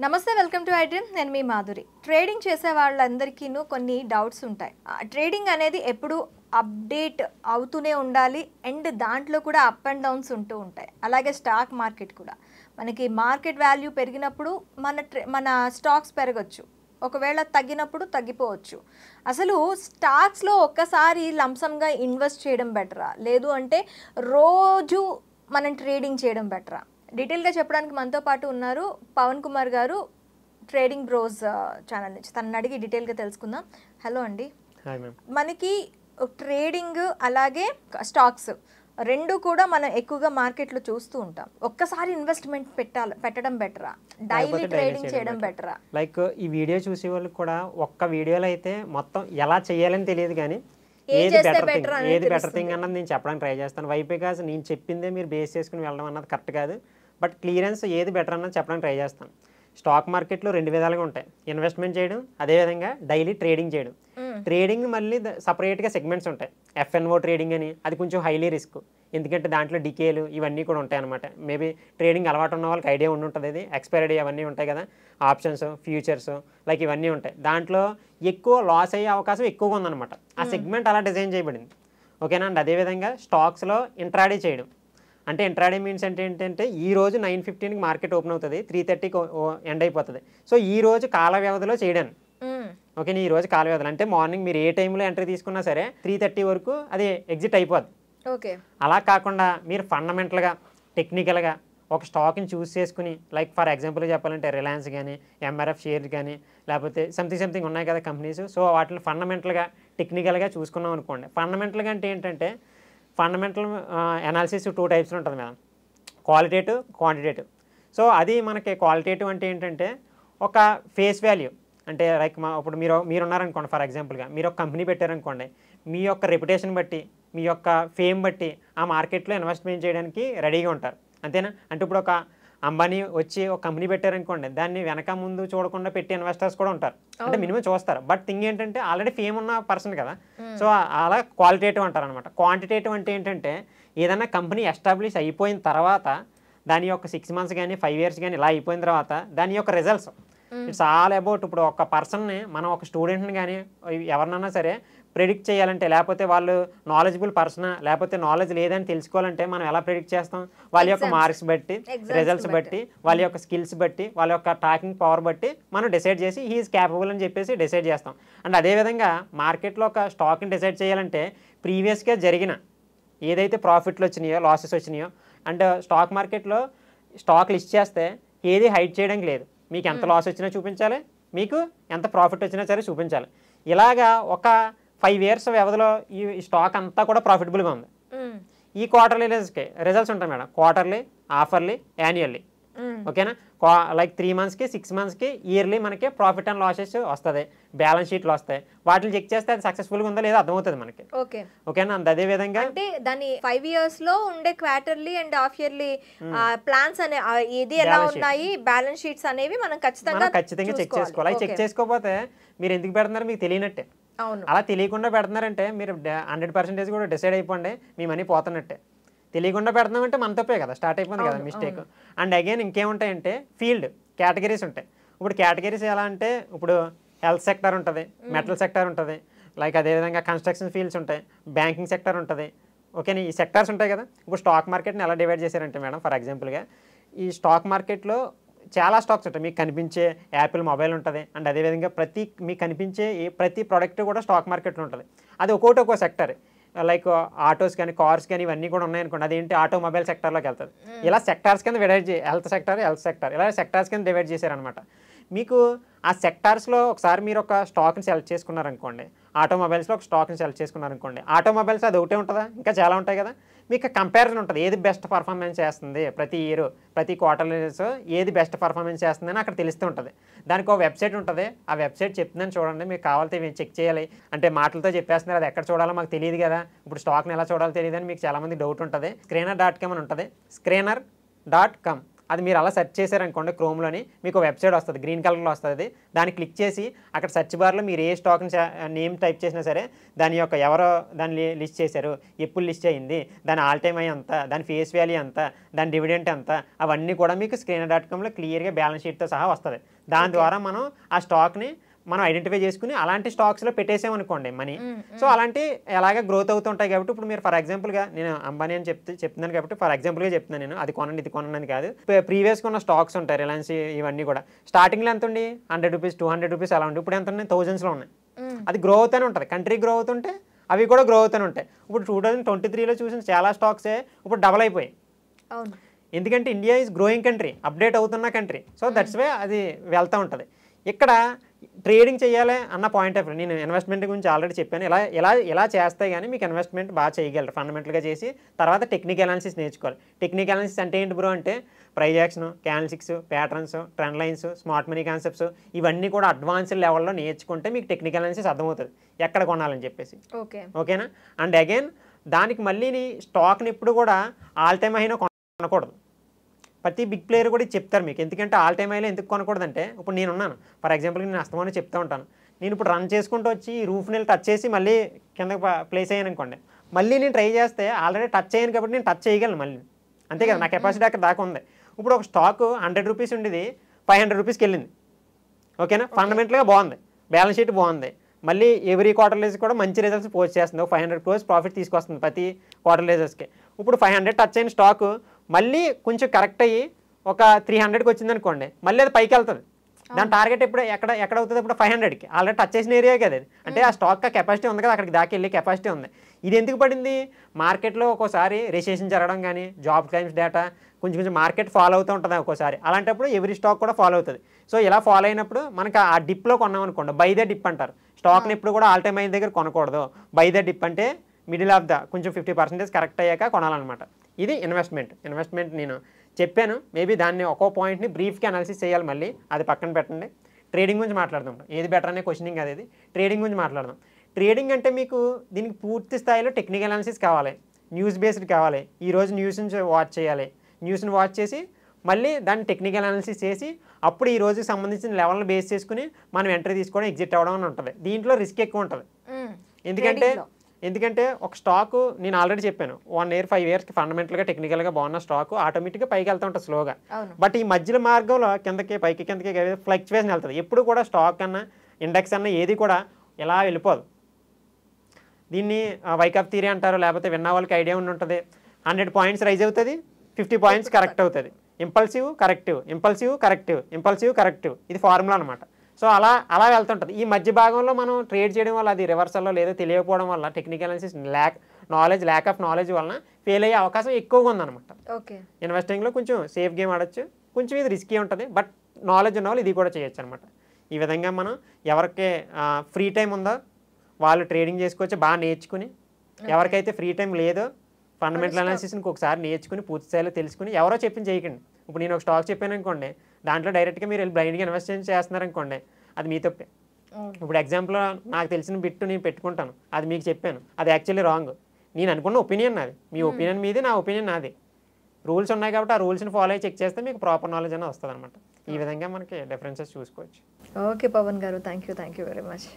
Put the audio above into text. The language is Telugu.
నమస్తే వెల్కమ్ టు ఐడ్రీమ్ నేను మీ మాధురి ట్రేడింగ్ చేసే వాళ్ళందరికీను కొన్ని డౌట్స్ ఉంటాయి ట్రేడింగ్ అనేది ఎప్పుడు అప్డేట్ అవుతూనే ఉండాలి అండ్ దాంట్లో కూడా అప్ అండ్ డౌన్స్ ఉంటూ ఉంటాయి అలాగే స్టాక్ మార్కెట్ కూడా మనకి మార్కెట్ వాల్యూ పెరిగినప్పుడు మన స్టాక్స్ పెరగచ్చు ఒకవేళ తగ్గినప్పుడు తగ్గిపోవచ్చు అసలు స్టాక్స్లో ఒక్కసారి లంసంగా ఇన్వెస్ట్ చేయడం బెటరా లేదు అంటే రోజు మనం ట్రేడింగ్ చేయడం బెటరా డీటెయిల్గా చెప్పడానికి మనతో పాటు ఉన్నారు పవన్ కుమార్ గారు ట్రేడింగ్ బ్రోస్ ఛానల్ నుంచి తనని అడిగి డీటెయిల్గా తెలుసుకుందాం హలో అండి మనకి ట్రేడింగ్ అలాగే స్టాక్స్ రెండు కూడా మనం ఎక్కువగా మార్కెట్లో చూస్తూ ఉంటాం ఒక్కసారి ఇన్వెస్ట్మెంట్ పెట్టడం బెటరా డైలీ ట్రేడింగ్ చేయడం బెటరా లైక్ ఈ వీడియో చూసే వాళ్ళకి కూడా ఒక్క వీడియోలో అయితే మొత్తం ఎలా చేయాలని తెలియదు కానీ ఏది బెటర్ థింగ్ అన్నది నేను చెప్పడానికి ట్రై చేస్తాను వై బికాజ్ నేను చెప్పిందే మీరు బేస్ చేసుకుని వెళ్ళడం అన్నది కరెక్ట్ కాదు బట్ క్లియరెన్స్ ఏది బెటర్ అన్నది చెప్పడానికి ట్రై చేస్తాను స్టాక్ మార్కెట్లో రెండు విధాలుగా ఉంటాయి ఇన్వెస్ట్మెంట్ చేయడం అదేవిధంగా డైలీ ట్రేడింగ్ చేయడం ట్రేడింగ్ మళ్ళీ సపరేట్గా సెగ్మెంట్స్ ఉంటాయి ఎఫ్ఎన్ఓ ట్రేడింగ్ అని అది కొంచెం హైలీ రిస్క్ ఎందుకంటే దాంట్లో డికేలు ఇవన్నీ కూడా ఉంటాయి అనమాట మేబీ ట్రేడింగ్ అలవాటు ఉన్న వాళ్ళకి ఐడియా ఉంటుంది అది ఎక్స్పైరీ అవన్నీ ఉంటాయి కదా ఆప్షన్స్ ఫ్యూచర్స్ లైక్ ఇవన్నీ ఉంటాయి దాంట్లో ఎక్కువ లాస్ అయ్యే అవకాశం ఎక్కువగా ఉందన్నమాట ఆ సెగ్మెంట్ అలా డిజైన్ చేయబడింది ఓకేనా అండి అదేవిధంగా స్టాక్స్లో ఇంట్రాడే చేయడం అంటే ఇంట్రాడే మీన్స్ అంటే ఏంటంటే ఈ రోజు 9:15కి మార్కెట్ ఓపెన్ అవుతుంది 3:30కి ఎండ్ అయిపోతుంది సో ఈ రోజు కాల వ్యవధిలో చేయడానికి ఓకేనా ఈ రోజు కాల వ్యవధిలో అంటే మార్నింగ్ మీరు ఏ టైంలో ఎంట్రీ తీసుకున్నా సరే 3:30 వరకు అది ఎగ్జిట్ అయిపోద్ది ఓకే అలా కాకుండా మీరు ఫండమెంటల్గా టెక్నికల్గా ఒక స్టాక్ని చూస్ చేసుకుని లైక్ ఫర్ ఎగ్జాంపుల్గా చెప్పాలంటే రిలయన్స్ కానీ ఎంఆర్ఎఫ్ షేర్స్ కానీ లేకపోతే సంథింగ్ ఉన్నాయి కదా కంపెనీస్ సో వాటిని ఫండమెంటల్గా టెక్నికల్గా చూసుకున్నాం అనుకోండి ఫండమెంటల్గా అంటే ఏంటంటే ఫండమెంటల్ అనాలిసిస్ 2 టైప్స్లో ఉంటుంది మేడం క్వాలిటేటివ్ క్వాంటిటేటివ్ సో అది మనకి క్వాలిటేటివ్ అంటే ఏంటంటే ఒక ఫేస్ వాల్యూ అంటే లైక్ ఇప్పుడు మీరు ఉన్నారనుకోండి ఫర్ ఎగ్జాంపుల్గా మీరు ఒక కంపెనీ పెట్టారనుకోండి మీ యొక్క రెప్యుటేషన్ బట్టి మీ యొక్క ఫేమ్ బట్టి ఆ మార్కెట్లో ఇన్వెస్ట్మెంట్ చేయడానికి రెడీగా ఉంటారు అంతేనా అంటే ఇప్పుడు ఒక అంబానీ వచ్చి ఒక కంపెనీ పెట్టారనుకోండి దాన్ని వెనక ముందు చూడకుండా పెట్టే ఇన్వెస్టర్స్ కూడా ఉంటారు అంటే మినిమం చూస్తారు బట్ థింగ్ ఏంటంటే ఆల్రెడీ ఫేమ్ ఉన్న పర్సన్ కదా సో అలా క్వాలిటేటివ్ అంటారు అనమాట క్వాంటిటేటివ్ అంటే ఏంటంటే ఏదైనా కంపెనీ ఎస్టాబ్లిష్ అయిపోయిన తర్వాత దాని యొక్క 6 months కానీ 5 years కానీ ఇలా అయిపోయిన తర్వాత దాని యొక్క రిజల్ట్స్ ఇట్స్ ఆల్ అబౌట్ ఇప్పుడు ఒక పర్సన్ని మనం ఒక స్టూడెంట్ని కానీ ఎవరినైనా సరే ప్రెడిక్ట్ చేయాలంటే లేకపోతే వాళ్ళు నాలెడ్జబుల్ పర్సన్ లేకపోతే నాలెడ్జ్ లేదని తెలుసుకోవాలంటే మనం ఎలా ప్రెడిక్ట్ చేస్తాం వాళ్ళ యొక్క మార్క్స్ బట్టి రిజల్ట్స్ బట్టి వాళ్ళ యొక్క స్కిల్స్ బట్టి వాళ్ళ యొక్క టాకింగ్ పవర్ బట్టి మనం డిసైడ్ చేసి హీఈస్ క్యాపబుల్ అని చెప్పేసి డిసైడ్ చేస్తాం అండ్ అదేవిధంగా మార్కెట్లో ఒక స్టాక్ని డిసైడ్ చేయాలంటే ప్రీవియస్గా జరిగిన ఏదైతే ప్రాఫిట్లు వచ్చినాయో లాసెస్ వచ్చినాయో అండ్ స్టాక్ మార్కెట్లో స్టాక్ లిస్ట్ చేస్తే ఏది హైడ్ చేయడానికి లేదు మీకు ఎంత లాస్ వచ్చినా చూపించాలి మీకు ఎంత ప్రాఫిట్ వచ్చినా సరే చూపించాలి ఇలాగా ఒక 5 years వ్యవధిలో ఈ స్టాక్ అంతా కూడా ప్రాఫిటబుల్గా ఉంది ఈ క్వార్టర్లీ రిజల్ట్స్ ఉంటాయి మేడం క్వార్టర్లీ హాఫర్లీ యాన్యువల్లీ ఓకేనా లైక్ 3 monthsకి 6 monthsకి ఇయర్లీ మనకి ప్రాఫిట్ అండ్ లాసెస్ వస్తుంది బ్యాలెన్స్ షీట్లు వస్తాయి వాటిని చెక్ చేస్తే అది సక్సెస్ఫుల్గా ఉందా లేదా అర్థమవుతుంది మనకి ఓకేనా అదే విధంగా అంటే దాని 5 years లో ఉండే quarterly and half yearly plans అనే ఇది ఎలా ఉన్నాయి బ్యాలెన్స్ షీట్స్ అనేవి మనం ఖచ్చితంగా చెక్ చేసుకోవాలి చెక్ చేసుకోకపోతే మీరు ఎందుకు పెడుతున్నారు మీకు తెలియనట్టే అలా తెలియకుండా పెడుతున్నారంటే మీరు 100% కూడా డిసైడ్ అయిపోండి మీ మనీ పోతున్నట్టే తెలియకుండా పెడుతున్నామంటే మన తప్పే కదా స్టార్ట్ అయిపోయింది కదా మిస్టేక్ అండ్ అగైన్ ఇంకేముంటాయంటే ఫీల్డ్ కేటగిరీస్ ఉంటాయి ఇప్పుడు కేటగిరీస్ ఎలా అంటే ఇప్పుడు హెల్త్ సెక్టర్ ఉంటుంది మెటల్ సెక్టర్ ఉంటుంది లైక్ అదేవిధంగా కన్స్ట్రక్షన్ ఫీల్డ్స్ ఉంటాయి బ్యాంకింగ్ సెక్టర్ ఉంటుంది ఓకేనా ఈ సెక్టర్స్ ఉంటాయి కదా ఇప్పుడు స్టాక్ మార్కెట్ని ఎలా డివైడ్ చేశారంటే మేడం ఫర్ ఎగ్జాంపుల్గా ఈ స్టాక్ మార్కెట్లో చాలా స్టాక్స్ ఉంటాయి మీకు కనిపించే యాపిల్ మొబైల్ ఉంటుంది అండ్ అదేవిధంగా మీకు కనిపించే ప్రతి ప్రోడక్ట్ కూడా స్టాక్ మార్కెట్లో ఉంటుంది అది ఒక్కో సెక్టర్ లైక్ ఆటోస్ కానీ కార్స్ కానీ ఇవన్నీ కూడా ఉన్నాయనుకోండి అదేంటి ఆటోమొబైల్ సెక్టర్లోకి వెళ్తుంది ఇలా సెక్టార్స్ కింద డివైడ్ హెల్త్ సెక్టర్ ఇలా సెక్టార్స్ కింద డివైడ్ చేశారనమాట మీకు ఆ సెక్టార్స్లో ఒకసారి మీరు ఒక స్టాక్ని సెలెక్ట్ చేసుకున్నారనుకోండి ఆటోమొబైల్స్లో ఒక స్టాక్ని సెలెక్ట్ చేసుకున్నారనుకోండి ఆటోమొబైల్స్ అది ఒకటే ఉంటుందా ఇంకా చాలా ఉంటాయి కదా మీకు కంపారిజన్ ఉంటుంది ఏది బెస్ట్ పర్ఫార్మెన్స్ చేస్తుంది ప్రతి ఇయర్ ప్రతి క్వార్టర్లీస్ ఏది బెస్ట్ పర్ఫార్మెన్స్ చేస్తుంది అని అక్కడ తెలుస్తూ ఉంటుంది దానికి ఒక వెబ్సైట్ ఉంటుంది ఆ వెబ్సైట్ చెప్తుందని చూడండి మీకు కావాలంటే మేము చెక్ చేయాలి అంటే మాటలతో చెప్పేస్తున్నారు అది ఎక్కడ చూడాలో మాకు తెలియదు కదా ఇప్పుడు స్టాక్ని ఎలా చూడాలో తెలియదు అని మీకు చాలామంది డౌట్ ఉంటుంది screener.com అని ఉంటుంది screener.com అది మీరు అలా సెర్చ్ చేశారనుకోండి క్రోమ్లోని మీకు వెబ్సైట్ వస్తుంది, గ్రీన్ కలర్లో వస్తుంది. దాన్ని క్లిక్ చేసి అక్కడ సెర్చ్ బార్లో మీరు ఏ స్టాక్ని నేమ్ టైప్ చేసినా సరే దాని యొక్క ఎవరో దాన్ని లిస్ట్ చేశారు, ఎప్పుడు లిస్ట్ అయ్యింది, దాని ఆల్ టైమ్ అయ్యి ఎంత, దాని ఫేస్ వాల్యూ ఎంత, దాని డివిడెంట్ ఎంత, అవన్నీ కూడా మీకు screener.comలో క్లియర్గా బ్యాలెన్స్ షీట్తో సహా వస్తుంది. దాని ద్వారా మనం ఆ స్టాక్ని మనం ఐడెంటిఫై చేసుకుని అలాంటి స్టాక్స్లో పెట్టేసామనుకోండి మనీ. సో అలాంటి ఎలాగ గ్రోత్ అవుతుంటాయి కాబట్టి ఇప్పుడు మీరు ఫర్ ఎగ్జాంపుల్గా నేను అంబానీ అని చెప్తున్నాను కాబట్టి ఫర్ ఎగ్జాంపుల్గా చెప్తున్నాను, నేను అది కొనండి ఇది కొనండి అని కాదు. ప్రీవియస్గా ఉన్న స్టాక్స్ ఉంటాయి రిలయన్స్ ఇవన్నీ కూడా స్టార్టింగ్లో ఎంత ఉంది, 100 రూపీస్ 200 రూపీస్ అలా ఉంది. ఇప్పుడు ఎంత ఉన్నాయి, థౌజండ్స్లో ఉన్నాయి. అది గ్రో అవుతూనే ఉంటుంది, కంట్రీ గ్రో అవుతుంటే అవి కూడా గ్రో అవుతూనే ఉంటాయి. ఇప్పుడు 2023లో చూసిన చాలా స్టాక్సే ఇప్పుడు డబల్ అయిపోయాయి. ఎందుకంటే India is growing country, update అవుతున్న కంట్రీ. సో దట్స్ వే అది వెళ్తూ ఉంటుంది. ఇక్కడ ట్రేడింగ్ చేయాలి అన్న పాయింట్ ఆఫ్ వ్యూ నేను ఇన్వెస్ట్మెంట్ గురించి ఆల్రెడీ చెప్పాను. ఇలా చేస్తే కానీ మీకు ఇన్వెస్ట్మెంట్ బాగా చేయగలరు ఫండమెంటల్గా చేసి. తర్వాత టెక్నికల్ అనాలిసిస్ నేర్చుకోవాలి. టెక్నికల్ అనాలిసిస్ అంటే ఏంటి బ్రో అంటే price action, candlesticks, patterns, trend lines, smart money concepts ఇవన్నీ కూడా అడ్వాన్స్డ్ లెవెల్లో నేర్చుకుంటే మీకు టెక్నికల్ అనాలిసిస్ అర్థమవుతుంది ఎక్కడ కొనాలని చెప్పేసి. ఓకేనా? అండ్ అగైన్ దానికి మళ్ళీ స్టాక్ని ఎప్పుడు కూడా ఆల్ టైమ్ అయినా కొనకూడదు. ప్రతి బిగ్ ప్లేయర్ కూడా చెప్తారు మీకు. ఎందుకంటే ఆల్ టైమ్ హైలో ఎందుకు కొనకూడదంటే ఇప్పుడు నేను ఉన్నాను ఫర్ ఎగ్జాంపుల్కి నేను అస్తమానం చెప్తూ ఉంటాను. నేను ఇప్పుడు రన్ చేసుకుంటూ వచ్చి ఈ రూఫ్ని టచ్ చేసి మళ్ళీ కింద ప్లేస్ అయ్యాను అనుకోండి, మళ్ళీ నేను ట్రై చేస్తే ఆల్రెడీ టచ్ అయ్యాను కాబట్టి నేను టచ్ చేయగలను మళ్ళీ. అంతే కదా, నా కెపాసిటీ అక్కడ దాకా ఉంది. ఇప్పుడు ఒక స్టాక్ 100 రూపీస్ ఉండేది 500 రూపీస్కి వెళ్ళింది. ఓకేనా? ఫండమెంటల్గా బాగుంది, బ్యాలెన్స్ షీట్ బాగుంది, మళ్ళీ ఎవ్రీ క్వార్టర్లీస్ కూడా మంచి రిజల్ట్స్ పోస్ట్ చేస్తుంది. 500 crores ప్రాఫిట్ తీసుకొస్తుంది ప్రతి క్వార్టర్లీజెస్కి. ఇప్పుడు 500 టచ్ అయిన స్టాక్ మళ్ళీ కొంచెం కరెక్ట్ అయ్యి ఒక 300కి వచ్చింది అనుకోండి, మళ్ళీ అది పైకి వెళ్తుంది. దాని టార్గెట్ ఎప్పుడు ఎక్కడ అవుతుంది? ఇప్పుడు 500కి ఆల్రెడీ టచ్ చేసిన ఏరియా కదా అది. అంటే ఆ స్టాక్ కెపాసిటీ ఉంది కదా, అక్కడికి దాకా వెళ్ళి కెపాసిటీ ఉంది. ఇది ఎందుకు పడింది? మార్కెట్లో ఒక్కోసారి రిసెషన్ జరగడం కానీ, జాబ్ క్లైమ్స్ డేటా కొంచెం మార్కెట్ ఫాలో అవుతూ ఉంటుంది ఒక్కోసారి. అలాంటప్పుడు ఎవ్రీ స్టాక్ కూడా ఫాలో అవుతుంది. సో ఇలా ఫాలో అయినప్పుడు మనకి ఆ డిప్లో కొన్నాం అనుకోండి, బై ద డిప్ అంటారు. స్టాక్ని ఎప్పుడు కూడా ఆల్ టైమ్ హై దగ్గర కొనకూడదు. బై ద డిప్ అంటే మిడిల్ ఆఫ్ ద కొంచెం 50% కరెక్ట్ అయ్యాక కొనాలన్నమాట. ఇది ఇన్వెస్ట్మెంట్ నేను చెప్పాను. మేబీ దాన్ని ఒక్కో పాయింట్ని బ్రీఫ్గా అనాలిసిస్ చేయాలి. మళ్ళీ అది పక్కన పెట్టండి. ట్రేడింగ్ గురించి మాట్లాడదాం. ఏది బెటర్ అనే క్వశ్చనింగ్ అది ట్రేడింగ్ గురించి మాట్లాడదాం. ట్రేడింగ్ అంటే మీకు దీనికి పూర్తి స్థాయిలో టెక్నికల్ అనాలిసిస్ కావాలి, న్యూస్ బేస్డ్ కావాలి. ఈరోజు న్యూస్ని వాచ్ చేయాలి, న్యూస్ని వాచ్ చేసి మళ్ళీ దాన్ని టెక్నికల్ అనాలిసిస్ చేసి అప్పుడు ఈ రోజుకి సంబంధించిన లెవెల్ని బేస్ చేసుకుని మనం ఎంట్రీ తీసుకోవడం, ఎగ్జిట్ అవ్వడం అని ఉంటుంది. దీంట్లో రిస్క్ ఎక్కువ ఉంటుంది. ఎందుకంటే ఒక స్టాకు నేను ఆల్రెడీ చెప్పాను 1 year 5 yearsకి ఫండమెంటల్గా టెక్నికల్గా బాగున్న స్టాకు ఆటోమేటిక్గా పైకి వెళ్తూ ఉంటుంది స్లోగా. బట్ ఈ మధ్యలో మార్గంలో కిందకి పైకి ఫ్లక్చువేషన్ వెళ్తుంది. ఎప్పుడు కూడా స్టాక్ అన్నా ఇండెక్స్ అన్నా ఏది కూడా ఇలా వెళ్ళిపోదు. దీన్ని వైకప్ థియరీ అంటారు, లేకపోతే విన్న వాళ్ళకి ఐడియా ఉండి ఉంటుంది. 100 points రైజ్ అవుతుంది, 50 points కరెక్ట్ అవుతుంది. ఇంపల్సివ్ కరెక్టివ్ ఇది ఫార్ములా అనమాట. సో అలా వెళ్తుంటుంది. ఈ మధ్య భాగంలో మనం ట్రేడ్ చేయడం వల్ల అది రివర్సల్లో లేదో తెలియకపోవడం వల్ల technical analysis lack of knowledge వలన ఫెయిల్ అయ్యే అవకాశం ఎక్కువగా ఉందన్నమాట. ఇన్వెస్టింగ్లో కొంచెం సేఫ్ గేమ్ ఆడొచ్చు, కొంచెం ఇది రిస్కీ ఉంటుంది. బట్ నాలెడ్జ్ ఉన్న వాళ్ళు ఇది కూడా చేయొచ్చు అనమాట. ఈ విధంగా మనం ఎవరికి ఫ్రీ టైం ఉందో వాళ్ళు ట్రేడింగ్ చేసుకోవచ్చు బాగా నేర్చుకుని. ఎవరికైతే ఫ్రీ టైం లేదో ఫండమెంటల్ అనాలిసిస్ని ఒకసారి నేర్చుకుని పూర్తి స్థాయిలో తెలుసుకుని ఎవరో చెప్పింది చేయకండి. ఇప్పుడు నేను ఒక స్టాక్ చెప్పాను అనుకోండి, దాంట్లో డైరెక్ట్గా మీరు వెళ్ళి బ్లైండ్గా ఇన్వెస్ట్ చేస్తున్నారనుకోండి, అది మీ తప్పే. ఇప్పుడు ఎగ్జాంపుల్ నాకు తెలిసిన బిట్టు నేను పెట్టుకుంటాను, అది మీకు చెప్పాను, అది యాక్చువల్లీ రాంగ్. నేను అనుకున్న ఒపీనియన్ నాది, మీ ఒపీనియన్ మీది, నా ఒపీనియన్ నాది. రూల్స్ ఉన్నాయి కాబట్టి ఆ రూల్స్ని ఫాలో అయ్యి చెక్ చేస్తే మీకు ప్రాపర్ నాలెడ్జ్ అనేది వస్తుంది అనమాట. ఈ విధంగా మనకి డిఫరెన్సెస్ చూసుకోవచ్చు. ఓకే పవన్ గారు, థ్యాంక్ యూ వెరీ మచ్.